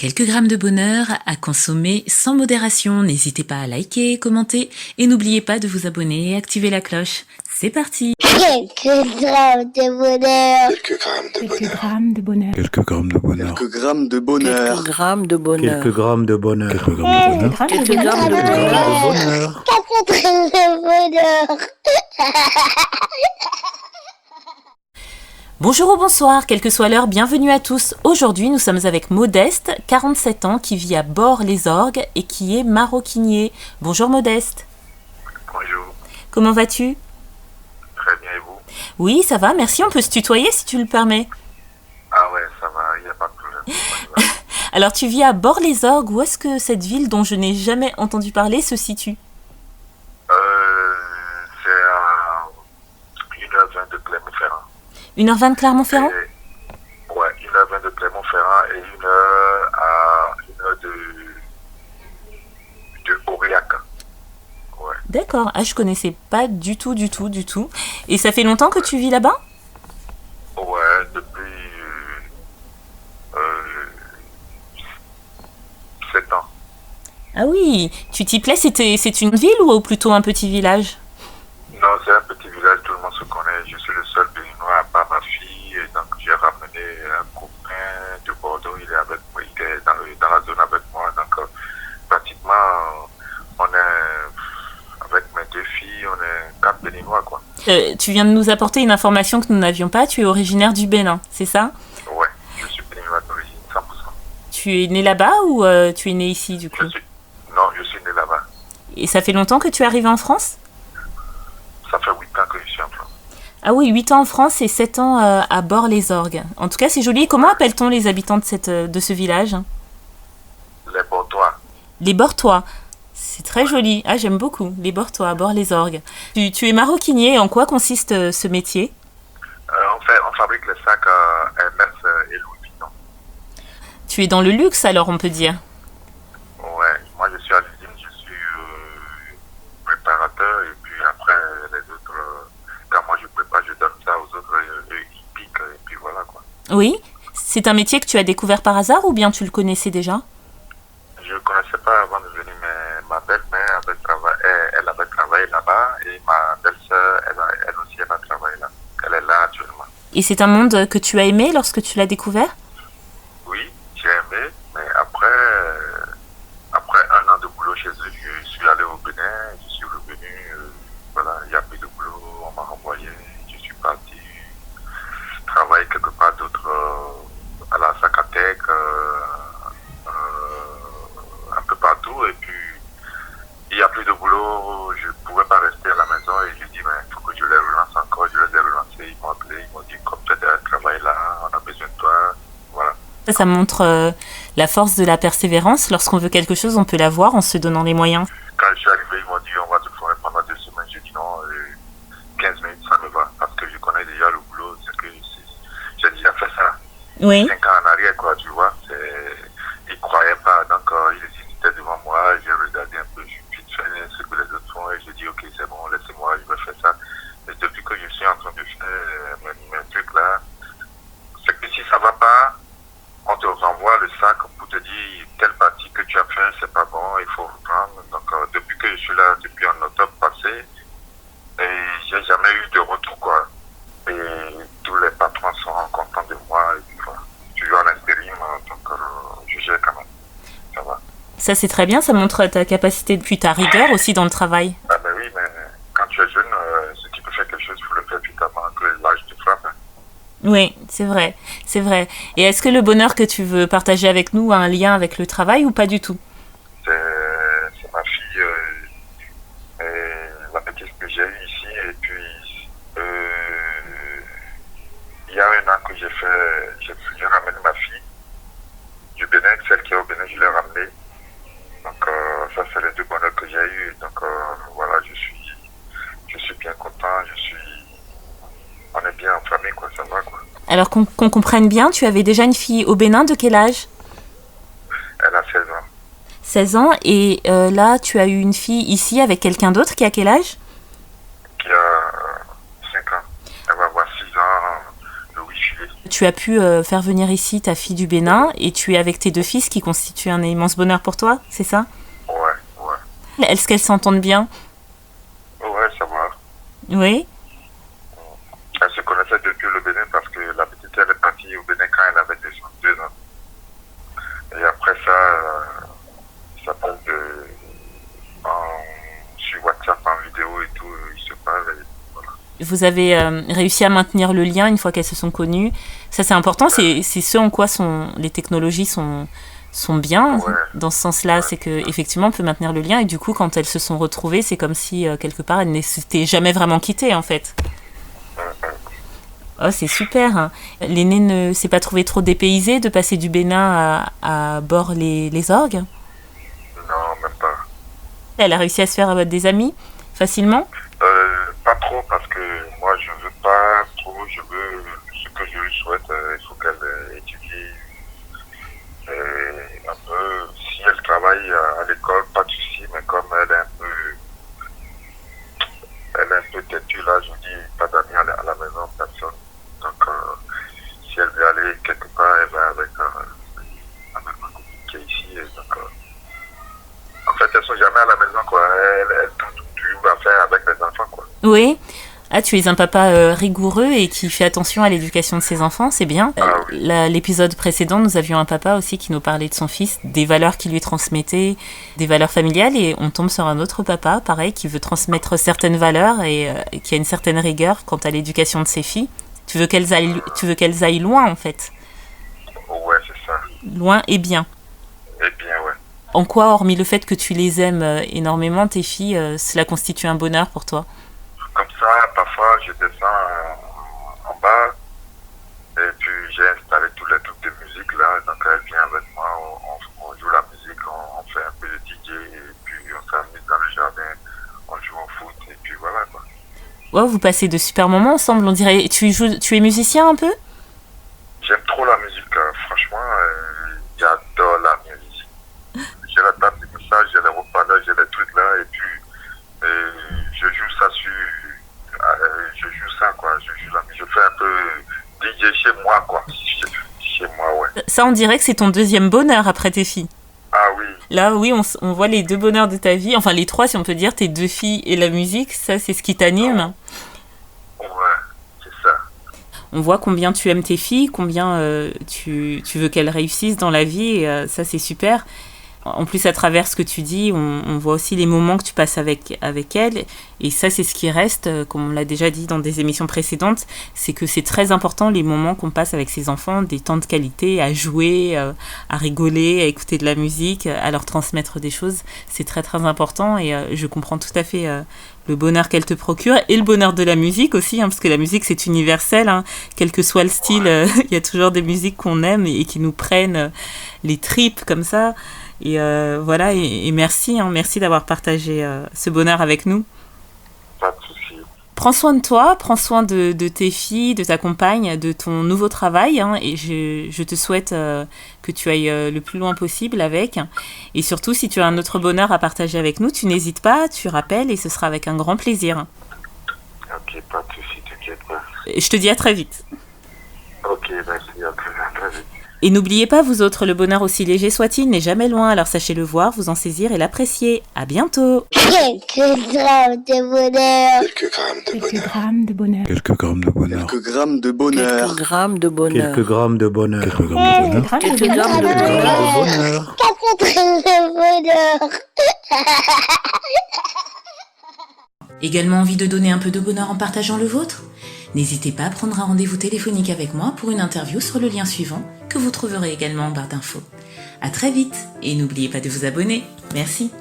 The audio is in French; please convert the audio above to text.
Quelques grammes de bonheur à consommer sans modération. N'hésitez pas à liker, commenter et n'oubliez pas de vous abonner et activer la cloche. C'est parti. Quelques grammes de bonheur. Quelques grammes de bonheur. Quelques grammes de bonheur. Quelques grammes de bonheur. Quelques grammes de bonheur. Quelques grammes de bonheur. Quelques grammes de bonheur. Quelques grammes de bonheur. 4 grammes de bonheur. Bonjour ou bonsoir, quelle que soit l'heure, bienvenue à tous. Aujourd'hui, nous sommes avec Modeste, 47 ans, qui vit à Bort-les-Orgues et qui est maroquinier. Bonjour Modeste. Bonjour, Comment vas-tu ? très bien et vous? Oui, ça va, merci. On peut se tutoyer si tu le permets. Ah ouais, ça va, il n'y a pas de problème. On y va. Alors, tu vis à Bort-les-Orgues. Où est-ce que cette ville, dont je n'ai jamais entendu parler, se situe ? C'est à 1h20 de Clermont-Ferrand. 1h20 de Clermont-Ferrand ? Ouais, 1h20 de Clermont-Ferrand et 1h de Aurillac. Ouais. D'accord. Ah, je connaissais pas du tout. Et ça fait longtemps que tu vis là-bas ? Ouais, depuis 7 ans. Ah oui, tu t'y plais, c'est une ville ou plutôt un petit village ? Non, c'est un petit village, tout le monde se connaît. Je suis le seul Béninois à part ma fille. Et donc, j'ai ramené un copain de Bordeaux. Il est avec moi, il est dans la zone avec moi. Donc, pratiquement, on est, avec mes 2 filles, on est 4 Béninois, quoi. Tu viens de nous apporter une information que nous n'avions pas. Tu es originaire du Bénin, c'est ça ? Ouais, je suis Béninois d'origine, 100%. Tu es né là-bas ou tu es né ici du coup ? Non, je suis né là-bas. Et ça fait longtemps que tu es arrivé en France ? Ça fait 8 ans que je suis en France. Ah oui, 8 ans en France et 7 ans à Bort-les-Orgues. En tout cas, c'est joli. Comment appelle-t-on les habitants de ce village ? Les Bordois. Les Bortois. C'est très joli. Ah, j'aime beaucoup. Les Bortois, à Bort-les-Orgues. Tu es maroquinier. En quoi consiste ce métier ? On fabrique les sacs Hermès et Louis Vuitton. Tu es dans le luxe alors, on peut dire. Ouais, moi je suis à l'usine, je suis préparateur et puis après les autres, quand moi je prépare, je donne ça aux autres, eux ils piquent et puis voilà quoi. Oui ? C'est un métier que tu as découvert par hasard ou bien tu le connaissais déjà ? Je ne connaissais pas avant de venir, mais ma belle-mère elle avait travaillé là-bas et ma belle-sœur, elle aussi elle a travaillé là. Elle est là actuellement. Et c'est un monde que tu as aimé lorsque tu l'as découvert ? Oui, j'ai aimé, mais après 1 an de boulot chez eux, je suis allé au Bénin, je suis revenu, voilà, il n'y a plus de boulot, on m'a renvoyé, je suis parti travailler quelque part d'autre, à la Zacatec, un peu partout, et puis il n'y a plus de boulot, je ne pouvais pas rester à la maison, et j'ai dit, il faut que je les relance encore, je les ai relancés, ils m'ont appelé, ils m'ont dit, comme tu as travaillé là, on a besoin de toi, voilà. Ça montre la force de la persévérance. Lorsqu'on veut quelque chose, on peut l'avoir en se donnant les moyens. Quand je suis arrivé, ils m'ont dit on va te former pendant 2 semaines. J'ai dit non, 15 minutes ça me va. Parce que je connais déjà le boulot, j'ai déjà fait ça. Oui. 5 ans en arrière, quoi, tu vois. Ils ne croyaient pas. Donc, ils hésitaient devant moi. J'ai regardé un peu, je vite fait ce que les autres font. Et j'ai dit ok, c'est bon, laissez-moi, je vais faire ça. Et depuis que je suis en train de faire mes trucs là, c'est que si ça ne va pas, on te renvoie le sac pour te dire telle partie que tu as fait, c'est pas bon, il faut reprendre. Donc, depuis que je suis là, depuis en octobre passé, et j'ai jamais eu de retour, quoi. Et tous les patrons sont contents de moi. Et puis, voilà. Toujours en intérim, donc je gère quand même. Ça va. Ça, c'est très bien. Ça montre ta capacité, puis ta rigueur aussi dans le travail. Ah ben oui, mais quand tu es jeune, si tu peux faire quelque chose, il faut le faire vite avant que l'âge te frappe. Hein. Oui, c'est vrai. Et est-ce que le bonheur que tu veux partager avec nous a un lien avec le travail ou pas du tout ? C'est ma fille, la petite que j'ai eue ici, et puis il y a 1 an que j'ai ramené ma fille du Bénin, celle qui est au Bénin, je l'ai ramenée. Donc ça c'est les 2 bonheurs que j'ai eu. Donc voilà, je suis bien content, on est bien en famille, quoi, ça va, quoi. Alors qu'on comprenne bien, tu avais déjà une fille au Bénin, de quel âge ? Elle a 16 ans. 16 ans, et là, tu as eu une fille ici avec quelqu'un d'autre qui a quel âge ? Qui a 5 ans. Elle va avoir 6 ans le 8 juillet. tu as pu faire venir ici ta fille du Bénin et tu es avec tes 2 fils qui constituent un immense bonheur pour toi, c'est ça? Ouais. Est-ce qu'elles s'entendent bien? Ouais, ça va. Oui. Elle se connaissait depuis le Bénin parce que la petite, elle est partie au Bénin quand elle avait 2 ans. Et après ça, ça passe sur WhatsApp en vidéo et tout, ils se parlent. Et voilà. Vous avez réussi à maintenir le lien une fois qu'elles se sont connues. Ça, c'est important. C'est ce en quoi les technologies sont bien. Ouais. Dans ce sens-là, c'est qu'effectivement, on peut maintenir le lien. Et du coup, quand elles se sont retrouvées, c'est comme si, quelque part, elles ne s'étaient jamais vraiment quittées, en fait. Oh, c'est super. Hein. L'aînée ne s'est pas trouvée trop dépaysée de passer du Bénin à Bord-les-Orgues? Non, même pas. Elle a réussi à se faire des amis facilement? Pas trop parce que moi je veux pas trop, je veux ce que je lui souhaite, il faut qu'elle étudie un peu. Si elle travaille à l'école, pas de souci, mais comme elle est un peu têtue là, je dis pas d'amis à la maison, personne. Donc si elle veut aller quelque part, elle va avec ma copine qui est ici. Et donc, en fait, elles sont jamais à la maison, quoi. Elles tout à faire avec les enfants, quoi. Oui. Ah, tu es un papa rigoureux et qui fait attention à l'éducation de ses enfants, c'est bien. Ah oui. L'épisode précédent, nous avions un papa aussi qui nous parlait de son fils, des valeurs qu'il lui transmettait, des valeurs familiales, et on tombe sur un autre papa, pareil, qui veut transmettre certaines valeurs et qui a une certaine rigueur quant à l'éducation de ses filles. Tu veux qu'elles aillent loin, en fait. Ouais, c'est ça. Loin et bien. Et bien, ouais. En quoi, hormis le fait que tu les aimes énormément, tes filles, cela constitue un bonheur pour toi? Comme ça, parfois, je descends en bas et puis j'ai installé tous les trucs de musique là. Donc, elle vient avec moi, on joue la musique, on fait un peu de DJ et puis on s'amuse dans le jardin, on joue au foot et puis voilà, quoi. Ouais, vous passez de super moments ensemble, on dirait. Tu es musicien un peu? J'aime trop la musique, franchement, j'adore la musique. J'ai la table de message, j'ai les haut-parleurs, j'ai les trucs là et puis je joue ça quoi, je joue la musique, je fais un peu DJ chez moi, quoi, chez moi, ouais. Ça, on dirait que c'est ton 2e bonheur après tes filles. Ah oui. Là, oui, on voit les 2 bonheurs de ta vie, enfin les 3 si on peut dire, tes 2 filles et la musique, ça c'est ce qui t'anime. Ouais, c'est ça. On voit combien tu aimes tes filles, combien tu veux qu'elles réussissent dans la vie, et ça c'est super. En plus, à travers ce que tu dis, on voit aussi les moments que tu passes avec elles. Et ça, c'est ce qui reste, comme on l'a déjà dit dans des émissions précédentes, c'est que c'est très important les moments qu'on passe avec ses enfants, des temps de qualité, à jouer, à rigoler, à écouter de la musique, à leur transmettre des choses. C'est très, très important et je comprends tout à fait le bonheur qu'elle te procure et le bonheur de la musique aussi, hein, parce que la musique, c'est universel. Hein, quel que soit le style, il y a toujours des musiques qu'on aime et qui nous prennent les tripes comme ça. Et voilà, et merci, hein, merci d'avoir partagé ce bonheur avec nous. Pas de souci. Prends soin de toi, prends soin de tes filles, de ta compagne, de ton nouveau travail, hein, et je te souhaite que tu ailles le plus loin possible avec. Et surtout, si tu as un autre bonheur à partager avec nous, tu n'hésites pas, tu rappelles et ce sera avec un grand plaisir. Ok, pas de souci, t'inquiète pas. Et je te dis à très vite. Ok, merci, à très vite. Et n'oubliez pas, vous autres, le bonheur aussi léger soit-il n'est jamais loin, alors sachez le voir, vous en saisir et l'apprécier. À bientôt. Quelques grammes de bonheur. Quelques grammes de bonheur. Quelques grammes de bonheur. Quelques grammes de bonheur. Quelques grammes de bonheur. Quelques grammes de bonheur. Quelques grammes de bonheur. Quelques grammes de Quelques bonheur. grammes de bonheur. 4 grammes de bonheur. Également envie de donner un peu de bonheur en partageant le vôtre? N'hésitez pas à prendre un rendez-vous téléphonique avec moi pour une interview sur le lien suivant que vous trouverez également en barre d'infos. À très vite et n'oubliez pas de vous abonner. Merci.